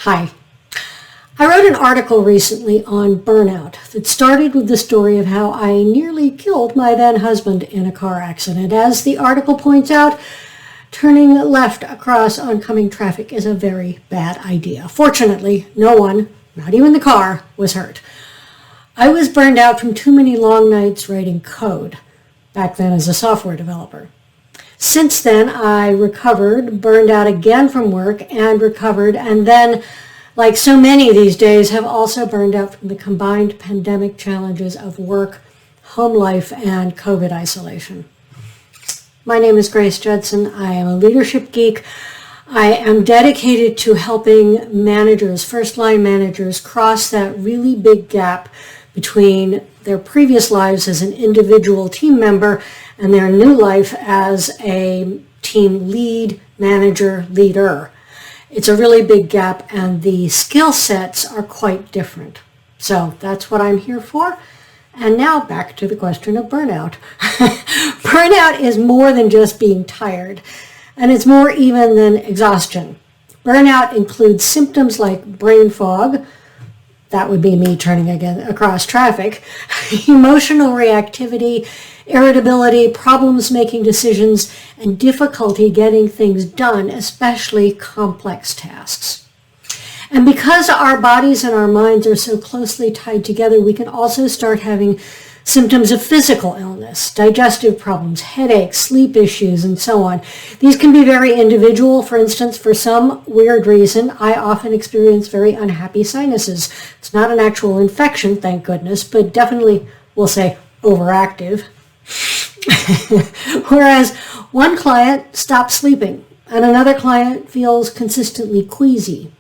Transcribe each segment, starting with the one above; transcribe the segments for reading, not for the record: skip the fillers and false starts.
Hi. I wrote an article recently on burnout that started with the story of how I nearly killed my then husband in a car accident. As the article points out, turning left across oncoming traffic is a very bad idea. Fortunately, no one, not even the car, was hurt. I was burned out from too many long nights writing code, back then as a software developer. Since then, I recovered, burned out again from work, and recovered, and then, like so many these days, have also burned out from the combined pandemic challenges of work, home life, and COVID isolation. My name is Grace Judson. I am a leadership geek. I am dedicated to helping managers, first-line managers, cross that really big gap between their previous lives as an individual team member and their new life as a team lead, manager, leader. It's a really big gap, and the skill sets are quite different. So that's what I'm here for. And now back to the question of burnout. Burnout is more than just being tired, and it's more even than exhaustion. Burnout includes symptoms like brain fog, that would be me turning again across traffic, emotional reactivity, irritability, problems making decisions, and difficulty getting things done, especially complex tasks. And because our bodies and our minds are so closely tied together, we can also start having symptoms of physical illness, digestive problems, headaches, sleep issues, and so on. These can be very individual. For instance, for some weird reason, I often experience very unhappy sinuses. It's not an actual infection, thank goodness, but definitely, we'll say, overactive. Whereas one client stops sleeping and another client feels consistently queasy.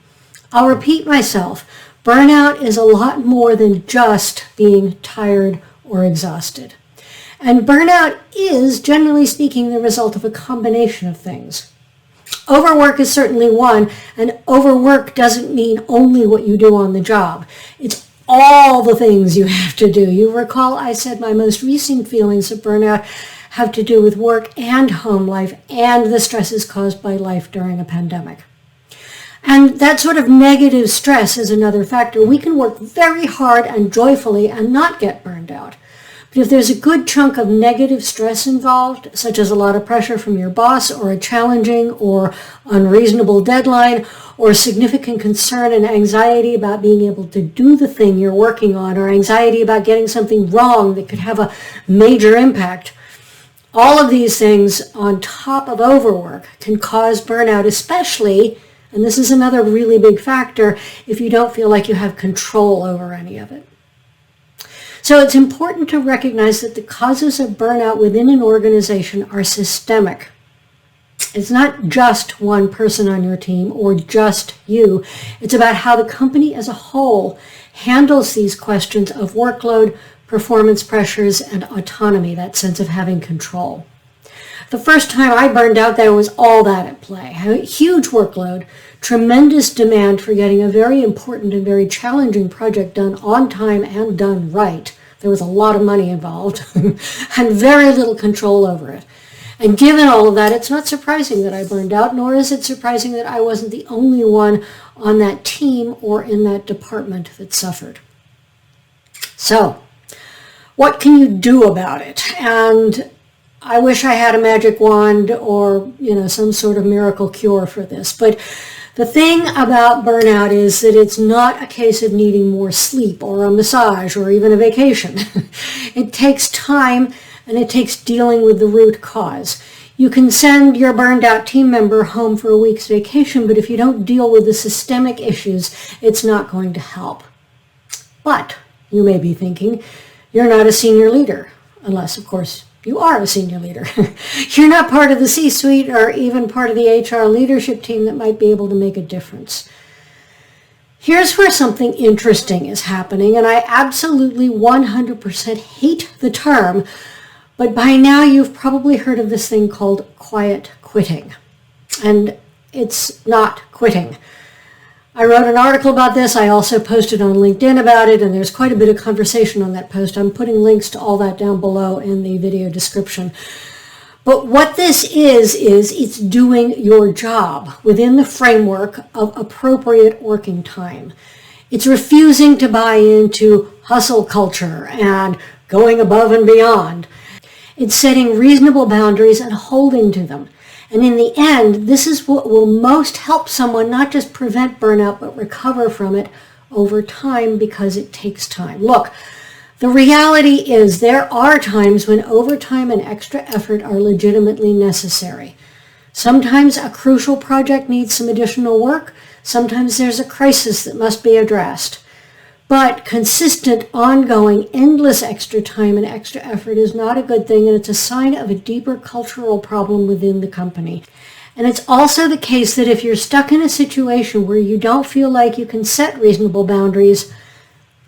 I'll repeat myself. Burnout is a lot more than just being tired or exhausted. And burnout is, generally speaking, the result of a combination of things. Overwork is certainly one, and overwork doesn't mean only what you do on the job. It's all the things you have to do. You recall I said my most recent feelings of burnout have to do with work and home life and the stresses caused by life during a pandemic. And that sort of negative stress is another factor. We can work very hard and joyfully and not get burned out. But if there's a good chunk of negative stress involved, such as a lot of pressure from your boss or a challenging or unreasonable deadline or significant concern and anxiety about being able to do the thing you're working on or anxiety about getting something wrong that could have a major impact, all of these things on top of overwork can cause burnout, especially, and this is another really big factor, if you don't feel like you have control over any of it. So it's important to recognize that the causes of burnout within an organization are systemic. It's not just one person on your team or just you. It's about how the company as a whole handles these questions of workload, performance pressures, and autonomy, that sense of having control. The first time I burned out, there was all that at play. A huge workload, tremendous demand for getting a very important and very challenging project done on time and done right. There was a lot of money involved and very little control over it. And given all of that, it's not surprising that I burned out, nor is it surprising that I wasn't the only one on that team or in that department that suffered. So, what can you do about it? And I wish I had a magic wand or, some sort of miracle cure for this. But the thing about burnout is that it's not a case of needing more sleep or a massage or even a vacation. It takes time and it takes dealing with the root cause. You can send your burned out team member home for a week's vacation, but if you don't deal with the systemic issues, it's not going to help. But you may be thinking, you're not a senior leader, unless, of course, you are a senior leader. You're not part of the C-suite or even part of the HR leadership team that might be able to make a difference. Here's where something interesting is happening, and I absolutely 100% hate the term, but by now you've probably heard of this thing called quiet quitting. And it's not quitting. I wrote an article about this. I also posted on LinkedIn about it, and there's quite a bit of conversation on that post. I'm putting links to all that down below in the video description. But what this is it's doing your job within the framework of appropriate working time. It's refusing to buy into hustle culture and going above and beyond. It's setting reasonable boundaries and holding to them. And in the end, this is what will most help someone not just prevent burnout, but recover from it over time, because it takes time. Look, the reality is there are times when overtime and extra effort are legitimately necessary. Sometimes a crucial project needs some additional work. Sometimes there's a crisis that must be addressed. But consistent, ongoing, endless extra time and extra effort is not a good thing, and it's a sign of a deeper cultural problem within the company. And it's also the case that if you're stuck in a situation where you don't feel like you can set reasonable boundaries,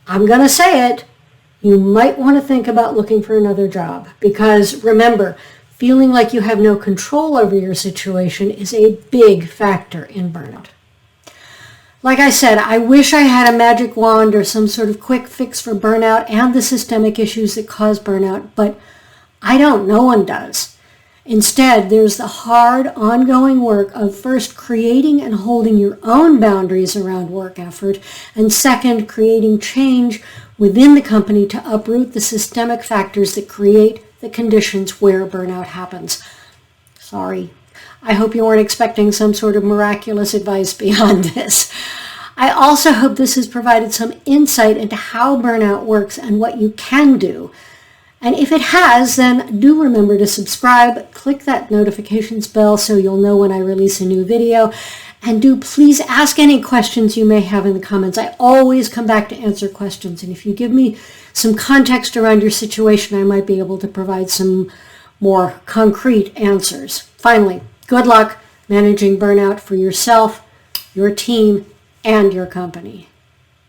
I'm going to say it, you might want to think about looking for another job. Because remember, feeling like you have no control over your situation is a big factor in burnout. Like I said, I wish I had a magic wand or some sort of quick fix for burnout and the systemic issues that cause burnout, but I don't. No one does. Instead, there's the hard, ongoing work of first creating and holding your own boundaries around work effort, and second, creating change within the company to uproot the systemic factors that create the conditions where burnout happens. Sorry. I hope you weren't expecting some sort of miraculous advice beyond this. I also hope this has provided some insight into how burnout works and what you can do. And if it has, then do remember to subscribe, click that notifications bell so you'll know when I release a new video, and do please ask any questions you may have in the comments. I always come back to answer questions, and if you give me some context around your situation, I might be able to provide some more concrete answers. Finally, good luck managing burnout for yourself, your team, and your company.